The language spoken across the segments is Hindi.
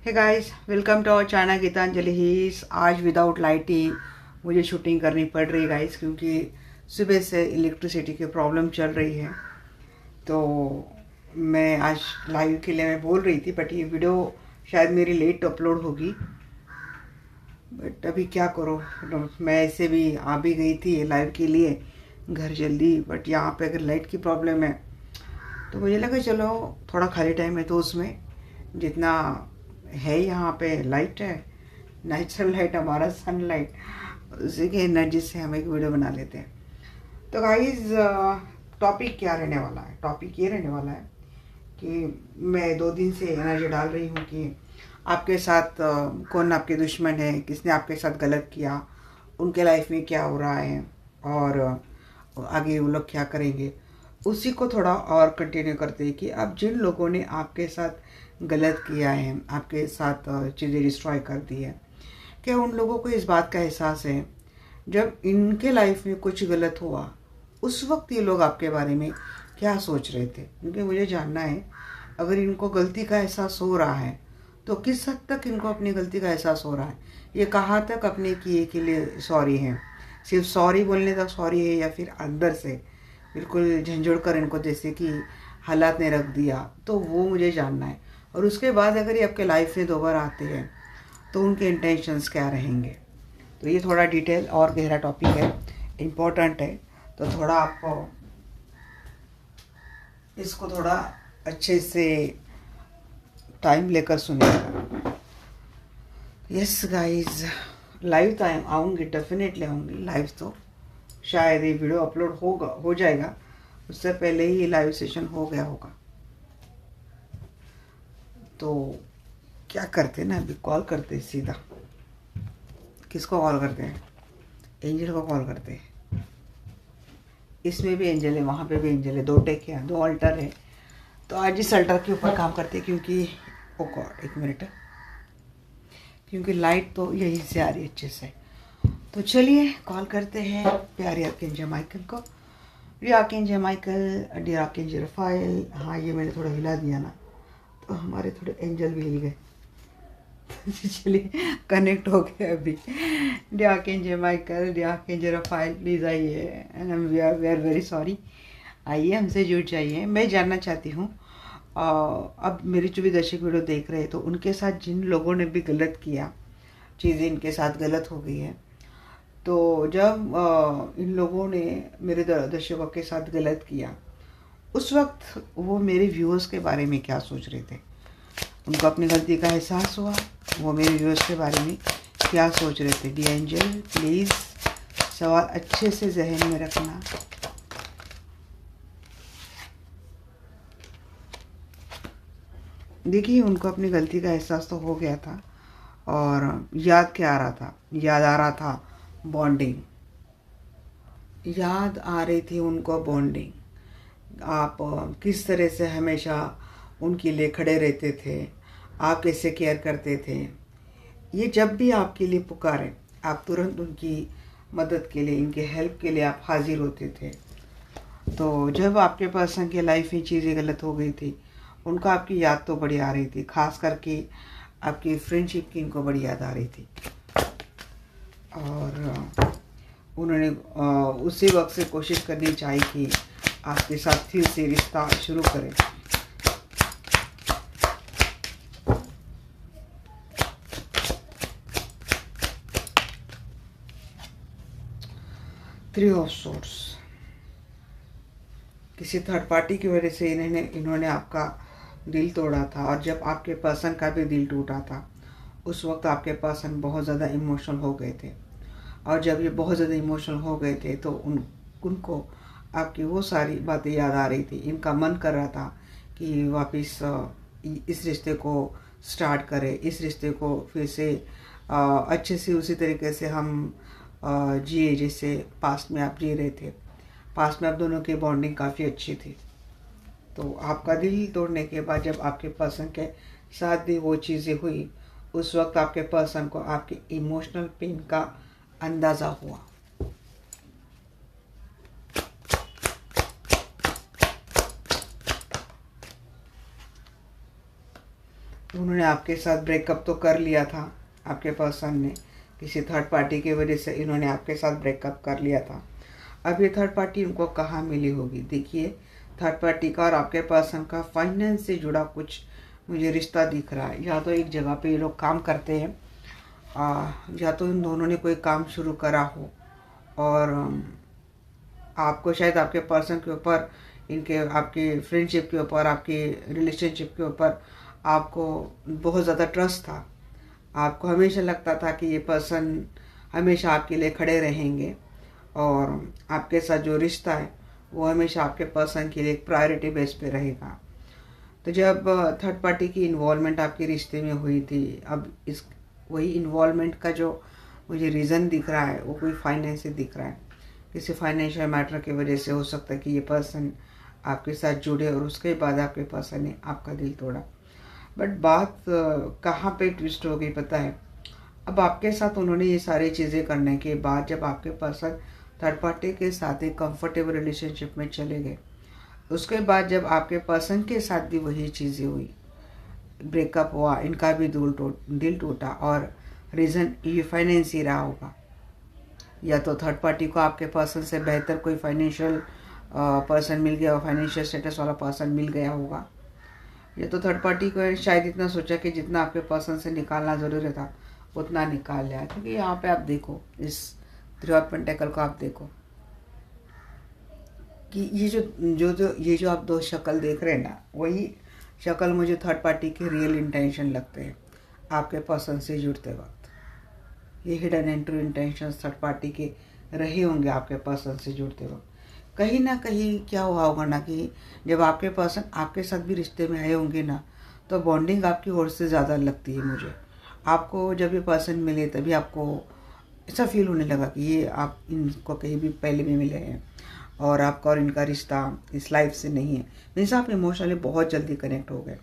Hey guys, welcome to our channel Geetanjali heals. आज विदाउट लाइट ही मुझे शूटिंग करनी पड़ रही है गाइस, क्योंकि सुबह से इलेक्ट्रिसिटी की प्रॉब्लम चल रही है। तो मैं आज लाइव के लिए मैं बोल रही थी, बट ये वीडियो शायद मेरी लेट अपलोड होगी। बट अभी क्या करो, मैं ऐसे भी आ भी गई थी लाइव के लिए घर जल्दी, बट यहाँ पे अगर लाइट की प्रॉब्लम है तो मुझे लगा चलो थोड़ा खाली टाइम है तो उसमें जितना है यहाँ पे लाइट है, नेचुरल लाइट, हमारा सनलाइट, उसी के एनर्जी से हम एक वीडियो बना लेते हैं। तो गाइस, टॉपिक क्या रहने वाला है? टॉपिक ये रहने वाला है कि मैं 2 दिन से एनर्जी डाल रही हूँ कि आपके साथ कौन आपके दुश्मन है, किसने आपके साथ गलत किया, उनके लाइफ में क्या हो रहा है और आगे वो लोग क्या करेंगे। उसी को थोड़ा और कंटिन्यू करते हैं कि अब जिन लोगों ने आपके साथ गलत किया है, आपके साथ चीज़ें डिस्ट्रॉय कर दी है, क्या उन लोगों को इस बात का एहसास है जब इनके लाइफ में कुछ गलत हुआ उस वक्त ये लोग आपके बारे में क्या सोच रहे थे? क्योंकि मुझे जानना है, अगर इनको गलती का एहसास हो रहा है तो किस हद तक इनको अपनी गलती का एहसास हो रहा है, ये कहाँ तक अपने किए के लिए सॉरी है, सिर्फ सॉरी बोलने तक सॉरी है, या फिर अंदर से बिल्कुल झंझोड़ कर इनको जैसे कि हालात ने रख दिया, तो वो मुझे जानना है। और उसके बाद अगर ये आपके लाइफ में दोबारा आते हैं तो उनके इंटेंशंस क्या रहेंगे। तो ये थोड़ा डिटेल और गहरा टॉपिक है, इम्पोर्टेंट है, तो थोड़ा आपको इसको थोड़ा अच्छे से टाइम लेकर सुनिएगा। यस गाइस, लाइव टाइम आऊँगी, डेफिनेटली आऊँगी लाइव। तो शायद ये वीडियो अपलोड हो जाएगा, उससे पहले ही लाइव सेशन हो गया होगा। तो क्या करते ना, अभी कॉल करते सीधा। किसको कॉल करते हैं? एंजल को कॉल करते हैं। इसमें भी एंजल है, वहाँ पे भी एंजल है, 2 टेक है, 2 अल्टर है। तो आज इस अल्टर के ऊपर काम करते हैं, क्योंकि ओ गॉड, 1 मिनट, क्योंकि लाइट तो यहीं से आ रही है अच्छे से। तो चलिए कॉल करते हैं प्यारे आर्कएंजल माइकल को। Dear archangel Michael, dear archangel Raphael. हाँ, ये मैंने थोड़ा हिला दिया ना, तो हमारे थोड़े एंजल भी हिल गए। चलिए कनेक्ट हो गए अभी। Dear archangel Michael, dear archangel Raphael, please आइए, and we are very sorry. आइए, हमसे जुड़ जाइए। मैं जानना चाहती हूँ, अब मेरी जो भी दर्शक वीडियो देख रहे हैं, तो उनके साथ जिन लोगों ने भी गलत किया, चीज़ें इनके साथ गलत हो गई है, तो जब इन लोगों ने मेरे दर्शकों के साथ गलत किया, उस वक्त वो मेरे व्यूअर्स के बारे में क्या सोच रहे थे? उनको अपनी गलती का एहसास हुआ? वो मेरे व्यूअर्स के बारे में क्या सोच रहे थे? डी एंजल, प्लीज़ सवाल अच्छे से जहन में रखना। देखिए, उनको अपनी गलती का एहसास तो हो गया था, और याद क्या आ रहा था? याद आ रहा था बॉन्डिंग। याद आ रही थी उनको बॉन्डिंग। आप किस तरह से हमेशा उनके लिए खड़े रहते थे, आप कैसे केयर करते थे। ये जब भी आपके लिए पुकारें, आप तुरंत उनकी मदद के लिए, इनके हेल्प के लिए आप हाजिर होते थे। तो जब आपके पर्सन की लाइफ में चीज़ें गलत हो गई थी, उनको आपकी याद तो बड़ी आ रही थी, खास करके आपकी फ्रेंडशिप की इनको बड़ी याद आ रही थी। और उन्होंने उसी वक्त से कोशिश करनी चाहिए कि आपके साथ फिर से रिश्ता शुरू करें। थ्री ऑफ सोर्ड्स, किसी थर्ड पार्टी की वजह से इन्होंने आपका दिल तोड़ा था, और जब आपके पर्सन का भी दिल टूटा था, उस वक्त आपके पर्सन बहुत ज़्यादा इमोशनल हो गए थे। और जब ये बहुत ज़्यादा इमोशनल हो गए थे, तो उनको आपकी वो सारी बातें याद आ रही थी। इनका मन कर रहा था कि वापस इस रिश्ते को स्टार्ट करें, इस रिश्ते को फिर से अच्छे से उसी तरीके से हम जिए जैसे पास्ट में आप जी रहे थे। पास्ट में आप दोनों की बॉन्डिंग काफ़ी अच्छी थी। तो आपका दिल तोड़ने के बाद जब आपके पर्सन के साथ भी वो चीज़ें हुई, उस वक्त आपके पर्सन को आपके इमोशनल पेन का अंदाज़ा हुआ। उन्होंने आपके साथ ब्रेकअप तो कर लिया था, आपके पर्सन ने किसी थर्ड पार्टी की वजह से इन्होंने आपके साथ ब्रेकअप कर लिया था। अब ये थर्ड पार्टी उनको कहाँ मिली होगी? देखिए, थर्ड पार्टी का और आपके पर्सन का फाइनेंस से जुड़ा कुछ मुझे रिश्ता दिख रहा है। या तो एक जगह पे ये लोग काम करते हैं, या तो इन दोनों ने कोई काम शुरू करा हो और आपको शायद आपके पर्सन के ऊपर, इनके आपकी फ्रेंडशिप के ऊपर, आपकी रिलेशनशिप के ऊपर आपको बहुत ज़्यादा ट्रस्ट था। आपको हमेशा लगता था कि ये पर्सन हमेशा आपके लिए खड़े रहेंगे और आपके साथ जो रिश्ता है वो हमेशा आपके पर्सन के लिए एक प्रायोरिटी बेस पे रहेगा। तो जब थर्ड पार्टी की इन्वॉल्वमेंट आपके रिश्ते में हुई थी, अब इस वही इन्वॉल्वमेंट का जो मुझे रीज़न दिख रहा है वो कोई फाइनेंस से दिख रहा है। किसी फाइनेंशियल मैटर की वजह से हो सकता है कि ये पर्सन आपके साथ जुड़े और उसके बाद आपके पर्सन ने आपका दिल तोड़ा। बट बात कहाँ पे ट्विस्ट हो गई पता है? अब आपके साथ उन्होंने ये सारी चीज़ें करने के बाद जब आपके पर्सन थर्ड पार्टी के साथ एक कंफर्टेबल रिलेशनशिप में चले गए, उसके बाद जब आपके पर्सन के साथ भी वही चीज़ें हुई, ब्रेकअप हुआ, इनका भी दिल टूटा और रीज़न ये फाइनेंस ही रहा होगा। या तो थर्ड पार्टी को आपके पर्सन से बेहतर कोई फाइनेंशियल पर्सन मिल गया, फाइनेंशियल स्टेटस वाला पर्सन मिल गया होगा। या तो थर्ड पार्टी को शायद इतना सोचा कि जितना आपके पर्सन से निकालना ज़रूरी था उतना निकाल लिया। क्योंकि यहाँ पे आप देखो, इस थ्री ऑफ पेंटेकल को आप देखो कि ये जो आप दो शक्ल देख रहे हैं ना, वही शक्ल मुझे थर्ड पार्टी के रियल इंटेंशन लगते हैं आपके पर्सन से जुड़ते वक्त। ये hidden and true intention third party के रहे होंगे आपके पर्सन से जुड़ते वक्त। कहीं ना कहीं क्या हुआ होगा ना कि जब आपके पर्सन आपके साथ भी रिश्ते में आए होंगे ना, तो बॉन्डिंग आपकी ओर से ज़्यादा लगती है मुझे। आपको जब ये पर्सन मिले तभी आपको ऐसा फील होने लगा कि ये आप इनको कहीं भी पहले भी मिले हैं और आपका और इनका रिश्ता इस लाइफ से नहीं है। मीन्स आप इमोशनली बहुत जल्दी कनेक्ट हो गए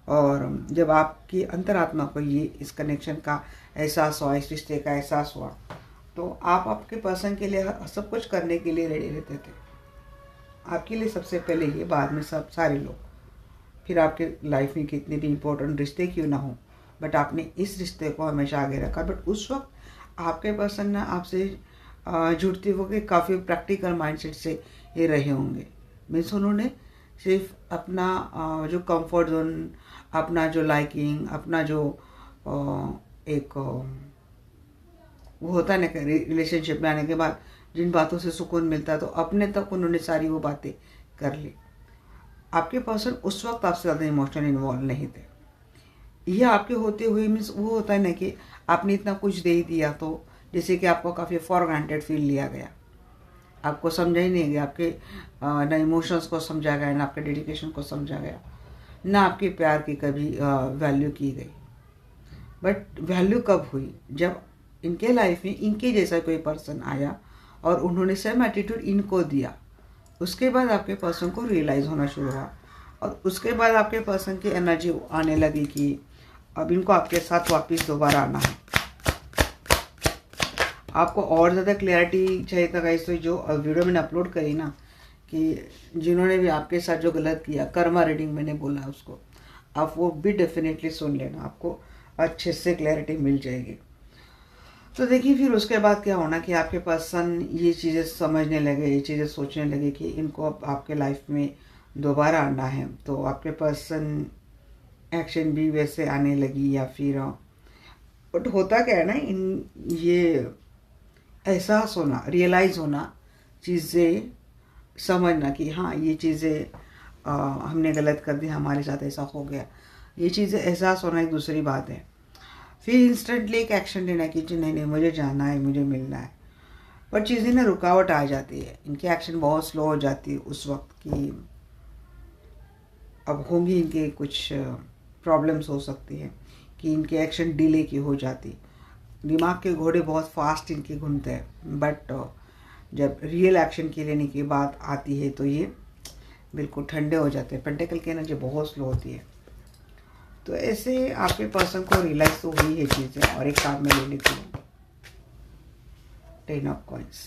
और जब आपकी अंतरात्मा को ये इस कनेक्शन का एहसास हुआ, इस रिश्ते का एहसास हुआ, तो आप आपके पर्सन के लिए सब कुछ करने के लिए रेडी रहते थे। आपके लिए सबसे पहले ये, बाद में सब सारे लोग। फिर आपके लाइफ में कितने भी इम्पोर्टेंट रिश्ते क्यों ना हो, बट आपने इस रिश्ते को हमेशा आगे रखा। बट उस वक्त आपके पर्सन ना आपसे जुड़ते हुए काफ़ी प्रैक्टिकल माइंडसेट से ये रहे होंगे। मीन्स उन्होंने सिर्फ अपना जो कंफर्ट जोन, अपना जो लाइकिंग, अपना जो एक वो होता है ना कि रिलेशनशिप में आने के बाद जिन बातों से सुकून मिलता है, तो अपने तक उन्होंने सारी वो बातें कर ली। आपके पर्सन उस वक्त आपसे ज़्यादा इमोशनल इन्वॉल्व नहीं थे। ये आपके होते हुए मीन्स वो होता है ना कि आपने इतना कुछ दे ही दिया, तो जैसे कि आपको काफ़ी फॉर ग्रांटेड फील लिया गया, आपको समझा ही नहीं गया, आपके ना इमोशंस को समझा गया, ना आपके डेडिकेशन को समझा गया, ना आपके प्यार की कभी वैल्यू की गई। बट वैल्यू कब हुई? जब इनके लाइफ में इनके जैसा कोई पर्सन आया और उन्होंने सेम एटीट्यूड इनको दिया। उसके बाद आपके पर्सन को रियलाइज़ होना शुरू हुआ और उसके बाद आपके पर्सन की एनर्जी आने लगी कि अब इनको आपके साथ वापस दोबारा आना है। आपको और ज़्यादा क्लैरिटी चाहिए था गाइस, तो जो वीडियो मैंने अपलोड करी ना, कि जिन्होंने भी आपके साथ जो गलत किया, कर्मा रीडिंग मैंने बोला उसको, आप वो भी डेफिनेटली सुन लेना, आपको अच्छे से क्लैरिटी मिल जाएगी। तो देखिए फिर उसके बाद क्या होना कि आपके पर्सन ये चीज़ें समझने लगे, ये चीज़ें सोचने लगे कि इनको अब आपके लाइफ में दोबारा आना है। तो आपके पर्सन एक्शन भी वैसे आने लगी या फिर बट होता क्या है ना, इन ये एहसास होना, रियलाइज़ होना, चीज़ें समझना कि हाँ ये चीज़ें हमने गलत कर दी, हमारे साथ ऐसा हो गया, ये चीज़ें एहसास होना एक दूसरी बात है। फिर इंस्टेंटली एक एक्शन लेना कि नहीं मुझे जाना है, मुझे मिलना है। पर चीज़ें ना रुकावट आ जाती है, इनकी एक्शन बहुत स्लो हो जाती है उस वक्त की अब होंगी इनके कुछ प्रॉब्लम्स हो सकती हैं कि इनके एक्शन डिले की हो जाती। दिमाग के घोड़े बहुत फास्ट इनके घूमते हैं, बट जब रियल एक्शन के लेने की बात आती है तो ये बिल्कुल ठंडे हो जाते हैं। पेंटेकल की एनर्जी बहुत स्लो होती है। तो ऐसे आपके पर्सन को रियलाइज तो हुई है चीज़ें। और एक काम में ले लेती हूँ, 10 ऑफ कॉइंस।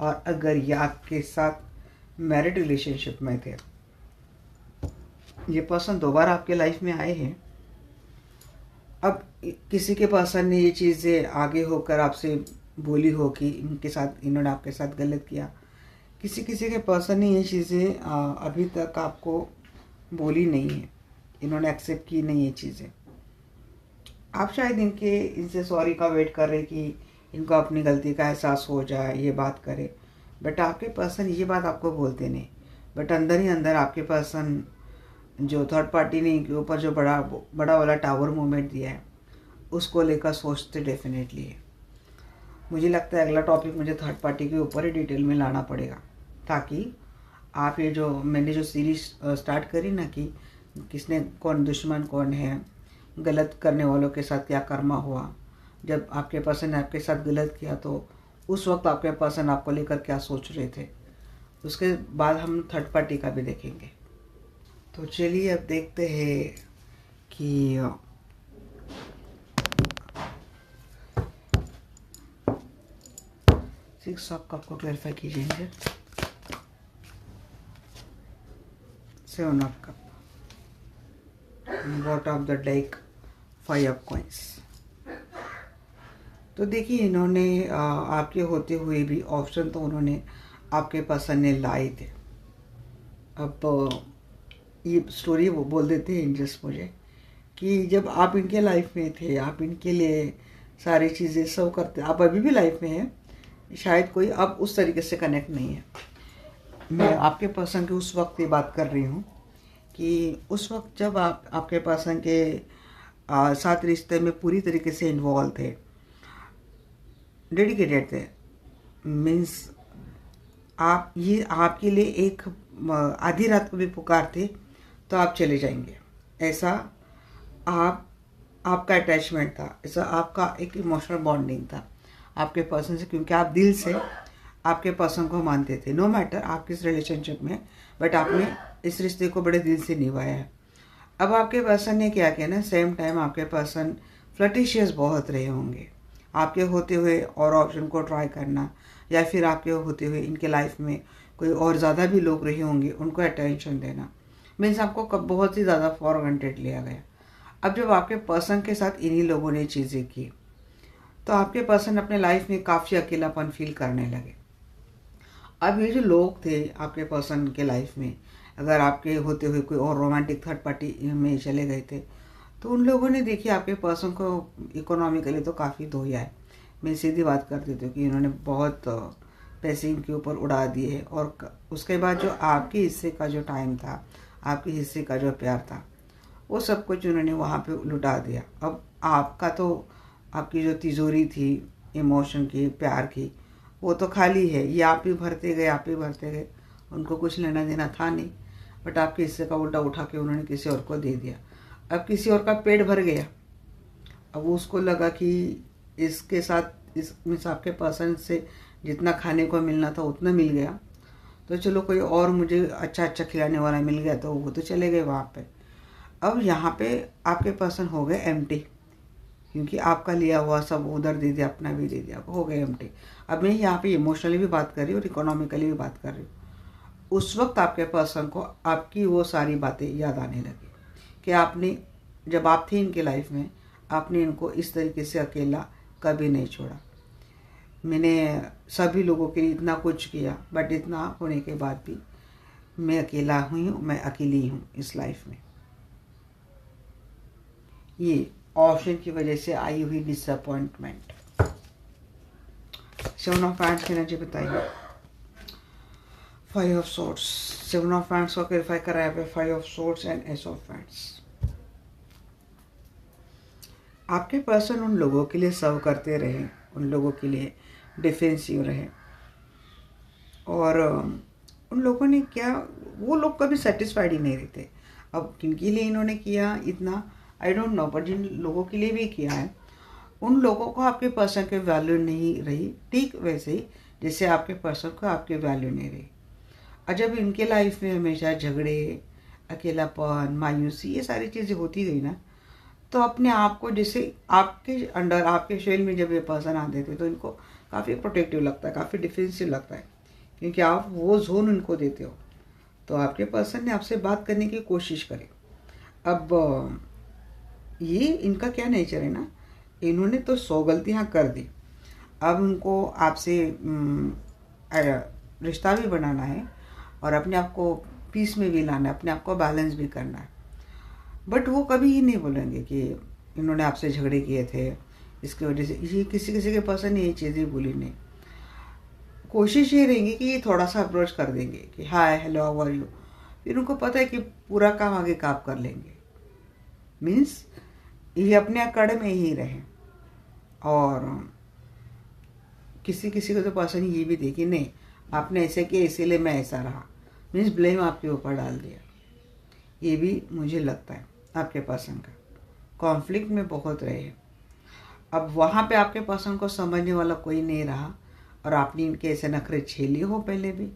और अगर ये आपके साथ मैरिड रिलेशनशिप में थे, ये पर्सन दोबारा आपके लाइफ में आए हैं, किसी के पर्सन ने ये चीज़ें आगे होकर आपसे बोली हो कि इनके साथ, इन्होंने आपके साथ गलत किया। किसी किसी के पर्सन ने ये चीज़ें अभी तक आपको बोली नहीं है, इन्होंने एक्सेप्ट की नहीं ये चीज़ें। आप शायद इनसे सॉरी का वेट कर रहे कि इनको अपनी गलती का एहसास हो जाए, ये बात करे। बट आपके पर्सन ये बात आपको बोलते नहीं, बट अंदर ही अंदर आपके पर्सन जो थर्ड पार्टी ने इनके ऊपर जो बड़ा बड़ा वाला टावर मूवमेंट दिया है उसको लेकर सोचते डेफिनेटली है। मुझे लगता है अगला टॉपिक मुझे थर्ड पार्टी के ऊपर ही डिटेल में लाना पड़ेगा, ताकि आप ये जो मैंने जो सीरीज स्टार्ट करी ना कि किसने कौन दुश्मन कौन है, गलत करने वालों के साथ क्या कर्मा हुआ, जब आपके पर्सन ने आपके साथ गलत किया तो उस वक्त आपके पर्सन आपको लेकर क्या सोच रहे थे, उसके बाद हम थर्ड पार्टी का भी देखेंगे। तो चलिए अब देखते हैं कि सिक्स ऑफ कप को क्लैरिफाई कीजिए। Seven of cup, bottom of the deck, five of coins. तो देखिए इन्होंने आपके होते हुए भी ऑप्शन तो उन्होंने आपके पर्सन ने लाए थे। अब ये स्टोरी वो बोल देते हैं जस्ट मुझे कि जब आप इनके लाइफ में थे, आप इनके लिए सारी चीज़ें सब करते, आप अभी भी लाइफ में हैं, शायद कोई अब उस तरीके से कनेक्ट नहीं है। मैं आपके पर्सन की उस वक्त ये बात कर रही हूँ कि उस वक्त जब आप आपके पर्सन के साथ रिश्ते में पूरी तरीके से इन्वॉल्व थे, डेडिकेटेड थे, मीन्स आप ये आपके लिए एक आधी रात को भी पुकारते तो आप चले जाएंगे, ऐसा आपका अटैचमेंट था, ऐसा आपका एक इमोशनल बॉन्डिंग था आपके पर्सन से, क्योंकि आप दिल से आपके पर्सन को मानते थे। नो मैटर आप किस रिलेशनशिप में, बट आपने इस रिश्ते को बड़े दिल से निभाया है। अब आपके पर्सन ने क्या किया ना, सेम टाइम आपके पर्सन फ्लर्टिशियस बहुत रहे होंगे, आपके होते हुए और ऑप्शन को ट्राई करना, या फिर आपके होते हुए इनके लाइफ में कोई और ज़्यादा भी लोग रहे होंगे, उनको अटेंशन देना, मीन्स आपको कब बहुत ही ज़्यादा फॉर ग्रांटेड लिया गया। अब जब आपके पर्सन के साथ इन्हीं लोगों ने चीज़ें की तो आपके पर्सन अपने लाइफ में काफ़ी अकेलापन फील करने लगे। अब ये जो लोग थे आपके पर्सन के लाइफ में, अगर आपके होते हुए कोई और रोमांटिक थर्ड पार्टी में चले गए थे तो उन लोगों ने देखिए आपके पर्सन को इकोनॉमिकली तो काफ़ी धोया है। मैं सीधी बात कर देती हूँ कि इन्होंने बहुत पैसे इनके ऊपर उड़ा दिए, और उसके बाद जो आपके हिस्से का जो टाइम था, आपके हिस्से का जो प्यार था, वो सब कुछ उन्होंने वहाँ पे लुटा दिया। अब आपका तो आपकी जो तिजोरी थी इमोशन की, प्यार की, वो तो खाली है, ये आप ही भरते गए, आप ही भरते गए, उनको कुछ लेना देना था नहीं, बट आपके हिस्से का उल्टा उठा के उन्होंने किसी और को दे दिया। अब किसी और का पेट भर गया, अब उसको लगा कि इसके साथ इस मीन्स आपके पर्सन से जितना खाने को मिलना था उतना मिल गया, तो चलो कोई और मुझे अच्छा अच्छा खिलाने वाला मिल गया, तो वो तो चले गए वहाँ पे। अब यहाँ पे आपके पर्सन हो गए एम्प्टी, क्योंकि आपका लिया हुआ सब उधर दे दिया, अपना भी दे दिया, हो गए एम्प्टी। अब मैं यहाँ पे इमोशनली भी बात कर रही हूँ और इकोनॉमिकली भी बात कर रही हूँ। उस वक्त आपके पर्सन को आपकी वो सारी बातें याद आने लगी कि आपने जब आप थे इनके लाइफ में, आपने इनको इस तरीके से अकेला कभी नहीं छोड़ा। मैंने सभी लोगों के लिए इतना कुछ किया, बट इतना होने के बाद भी मैं अकेला हुई हूँ, मैं अकेली हूँ इस लाइफ में। ये ऑप्शन की वजह से आई हुई डिसअपॉइंटमेंट। सेवन ऑफ हैंड्स की एनर्जी बताइए। Five of swords, seven of hands को क्लैरिफाई कराया पे, five of swords and ace of hands. आपके पर्सन उन लोगों के लिए सर्व करते रहे, उन लोगों के लिए डिफेंसिव रहे, और उन लोगों ने क्या, वो लोग कभी सेटिस्फाइड ही नहीं रहते। अब किनके लिए इन्होंने किया इतना आई डोंट नो, पर जिन लोगों के लिए भी किया है उन लोगों को आपके पर्सन की वैल्यू नहीं रही, ठीक वैसे ही जैसे आपके पर्सन को आपकी वैल्यू नहीं रही। और जब इनके लाइफ में हमेशा झगड़े, अकेलापन, मायूसी, ये सारी चीज़ें होती गई ना, तो अपने आप को जैसे आपके अंडर, आपके शेल में जब ये पर्सन आते थे तो इनको काफ़ी प्रोटेक्टिव लगता है, काफ़ी डिफेंसिव लगता है, क्योंकि आप वो जोन उनको देते हो। तो आपके पर्सन ने आपसे बात करने की कोशिश करी। अब ये इनका क्या नेचर है ना, इन्होंने तो 100 गलतियाँ कर दी। अब उनको आपसे रिश्ता भी बनाना है और अपने आप को पीस में भी लाना है, अपने आप को बैलेंस भी करना है। बट वो कभी ही नहीं बोलेंगे कि इन्होंने आपसे झगड़े किए थे इसकी वजह से। ये किसी किसी के पर्सन ये चीज़ें बोली नहीं। कोशिश ये रहेंगी कि ये थोड़ा सा अप्रोच कर देंगे कि hi hello how are you, फिर उनको पता है कि पूरा काम आगे आप कर लेंगे। मीन्स ये अपने अकड़ में ही रहे। और किसी किसी को तो पर्सन ये भी देखी नहीं आपने ऐसे किया इसीलिए मैं ऐसा रहा, मीन्स ब्लेम आपके ऊपर डाल दिया। ये भी मुझे लगता है आपके पर्सन का कॉन्फ्लिक्ट में बहुत रहे हैं। अब वहाँ पे आपके पर्सन को समझने वाला कोई नहीं रहा और आपने इनके ऐसे नखरे झेली हो पहले भी,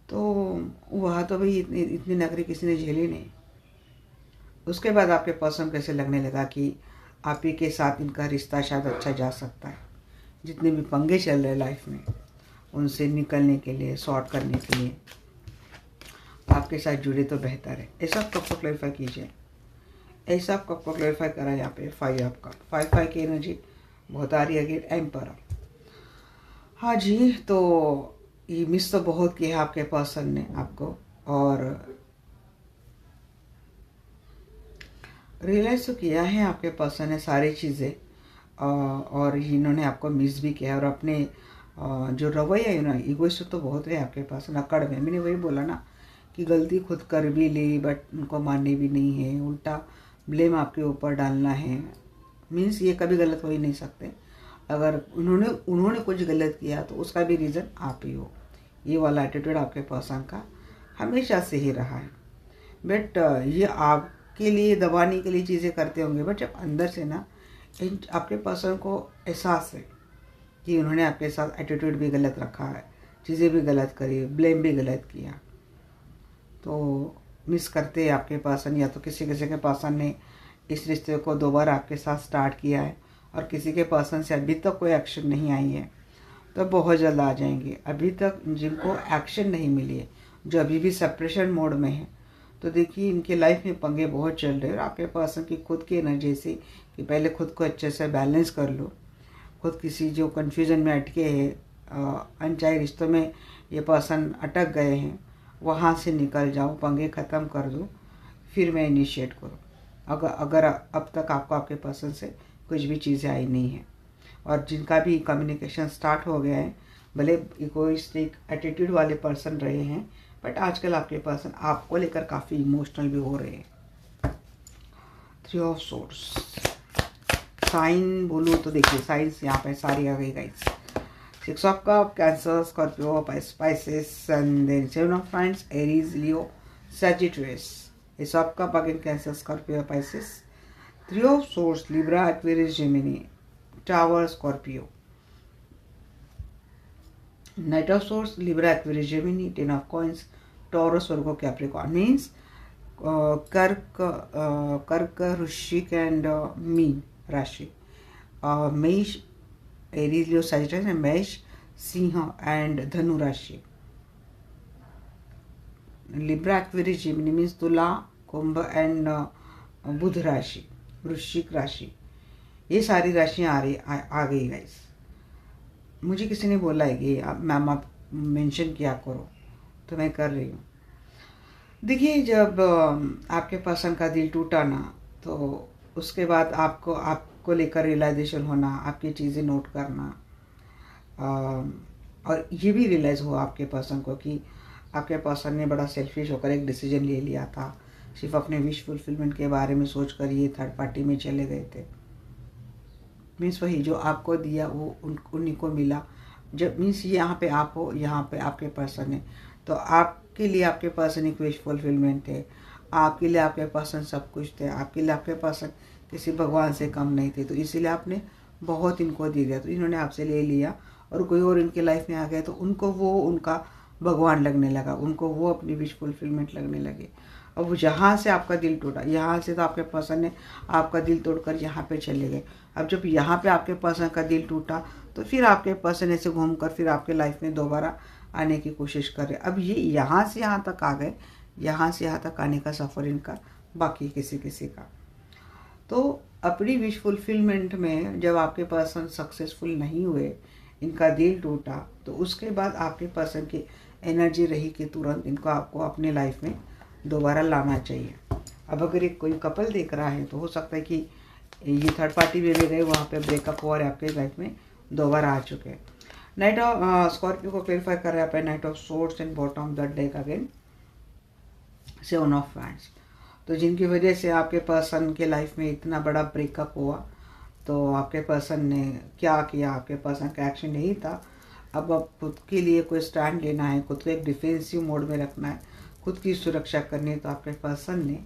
तो वहाँ तो भाई इतनी नखरे किसी ने झेली नहीं। उसके बाद आपके पर्सन कैसे लगने लगा कि आप ही के साथ इनका रिश्ता शायद अच्छा जा सकता है। जितने भी पंगे चल रहे लाइफ में उनसे निकलने के लिए, सॉर्ट करने के लिए आपके साथ जुड़े तो बेहतर है। ऐसा आप कब क्लैरिफाई कीजिए, ऐसा आप कब क्लैरिफाई करा। यहाँ पे 5 आपका 5 की एनर्जी बहुत आ रही है। Again emperor. हाँ जी, तो ये मिस तो बहुत किया आपके पर्सन ने आपको और रियलाइज तो किया है आपके पर्सन ने सारी चीज़ें, और इन्होंने आपको मिस भी किया। और अपने जो रवैया है ना, ईगोइस्ट तो बहुत है आपके पास अकड़ में। मैंने वही बोला ना कि गलती खुद कर भी ली बट उनको माननी भी नहीं है, उल्टा ब्लेम आपके ऊपर डालना है। मीन्स ये कभी गलत हो ही नहीं सकते। अगर उन्होंने कुछ गलत किया तो उसका भी रीज़न आप ही हो। ये वाला एटीट्यूड आपके पर्सन का हमेशा से ही रहा है। बट ये आपके लिए दबाने के लिए चीज़ें करते होंगे, बट जब अंदर से ना आपके पर्सन को एहसास है कि उन्होंने आपके साथ एटीट्यूड भी गलत रखा है, चीज़ें भी गलत करी, ब्लेम भी गलत किया, तो मिस करते हैं आपके पर्सन। या तो किसी किसी के पर्सन ने इस रिश्ते को दोबारा आपके साथ स्टार्ट किया है और किसी के पर्सन से अभी तक कोई एक्शन नहीं आई है, तो बहुत जल्द आ जाएंगे। अभी तक जिनको एक्शन नहीं मिली है, जो अभी भी सेपरेशन मोड में है, तो देखिए इनके लाइफ में पंगे बहुत चल रहे हैं। और आपके पर्सन की खुद की एनर्जी से कि पहले खुद को अच्छे से बैलेंस कर लो, खुद किसी जो कन्फ्यूज़न में अटके हैं, अनचाहे रिश्तों में ये पर्सन अटक गए हैं, वहाँ से निकल जाओ, पंगे ख़त्म कर दो, फिर मैं इनिशिएट करूँ। अगर अब तक आपको आपके पर्सन से कुछ भी चीज़ें आई नहीं है, और जिनका भी कम्युनिकेशन स्टार्ट हो गया है, भले इगोइस्टिक एटीट्यूड वाले पर्सन रहे हैं, बट आजकल आपके पर्सन आपको लेकर काफ़ी इमोशनल भी हो रहे हैं। 3 ऑफ सोर्स। साइन बोलूँ तो देखिए साइंस यहाँ पे सारी आ गई guys. 6 of cup, Cancer, Scorpio, Pisces, and then 7 of friends, Aries, Leo, Sagittarius. 8 of cup again Cancer, Scorpio, Pisces. 3 of swords, Libra, Aquarius, Gemini, tower, Scorpio. Knight of swords, Libra, Aquarius, Gemini, 10 of coins, Taurus, Virgo, Capricorn. Means कर्क, वृश्चिक एंड मीन राशि, मेष, एरीज, लियो, सजिटेरियस, एंड मेष, सिंह एंड धनु राशि। लिब्रा, एक्वेरियस, जेमिनी मीन्स तुला, कुंभ एंड बुध राशि, वृश्चिक राशि। ये सारी राशियाँ आ गई गाइस। मुझे किसी ने बोला है कि मैम आप मेंशन किया करो, तो मैं कर रही हूँ। देखिए जब आपके पर्सन का दिल टूटा ना, तो उसके बाद आपको लेकर रियलाइजेशन होना, आपकी चीज़ें नोट करना, और ये भी रियलाइज़ हुआ आपके पर्सन को कि आपके पर्सन ने बड़ा सेल्फिश होकर एक डिसीजन ले लिया था। सिर्फ अपने विश फुलफिलमेंट के बारे में सोच कर ये थर्ड पार्टी में चले गए थे। मीन्स वही जो आपको दिया वो उन्हीं को मिला। जब मीन्स यहाँ पे आप हो, यहाँ पे आपके पर्सन है, तो आपके लिए आपके पर्सन एक विश फुलफिलमेंट थे, आपके लिए आपके पर्सन सब कुछ थे, आपके लिए आपके पर्सन किसी भगवान से कम नहीं थे, तो इसीलिए आपने बहुत इनको दे दिया। तो इन्होंने आपसे ले लिया और कोई और इनके लाइफ में आ गया, तो उनको वो उनका भगवान लगने लगा, उनको वो अपनी विश फुलफिलमेंट लगने लगे। अब जहाँ से आपका दिल टूटा, यहाँ से तो आपके पर्सन ने आपका दिल तोड़कर यहाँ पे चले गए। अब जब यहाँ पे आपके पर्सन का दिल टूटा, तो फिर आपके पर्सन ऐसे घूमकर फिर आपके लाइफ में दोबारा आने की कोशिश कर रहे। अब ये यहाँ से यहाँ तक आ गए, यहाँ से यहाँ तक आने का सफ़र इनका बाकी किसी किसी का। तो अपनी विश फुलफिलमेंट में जब आपके पर्सन सक्सेसफुल नहीं हुए, इनका दिल टूटा, तो उसके बाद आपके पर्सन की एनर्जी रही कि तुरंत इनको आपको अपने लाइफ में दोबारा लाना चाहिए। अब अगर एक कोई कपल देख रहा है तो हो सकता है कि ये थर्ड पार्टी में भी गए, वहाँ पे ब्रेकअप हुआ और आपके लाइफ में दोबारा आ चुके हैं। नाइट ऑफ स्कॉर्पियो को क्लेरिफाई कर रहे हैं night of swords and bottom the deck again 7 of wands. तो जिनकी वजह से आपके पर्सन के लाइफ में इतना बड़ा ब्रेकअप हुआ, तो आपके पर्सन ने क्या किया, आपके पर्सन का एक्शन यही था, अब खुद के लिए कोई स्टैंड लेना है, खुद को एक डिफेंसिव मोड में रखना है, खुद की सुरक्षा करनी है। तो आपके पर्सन ने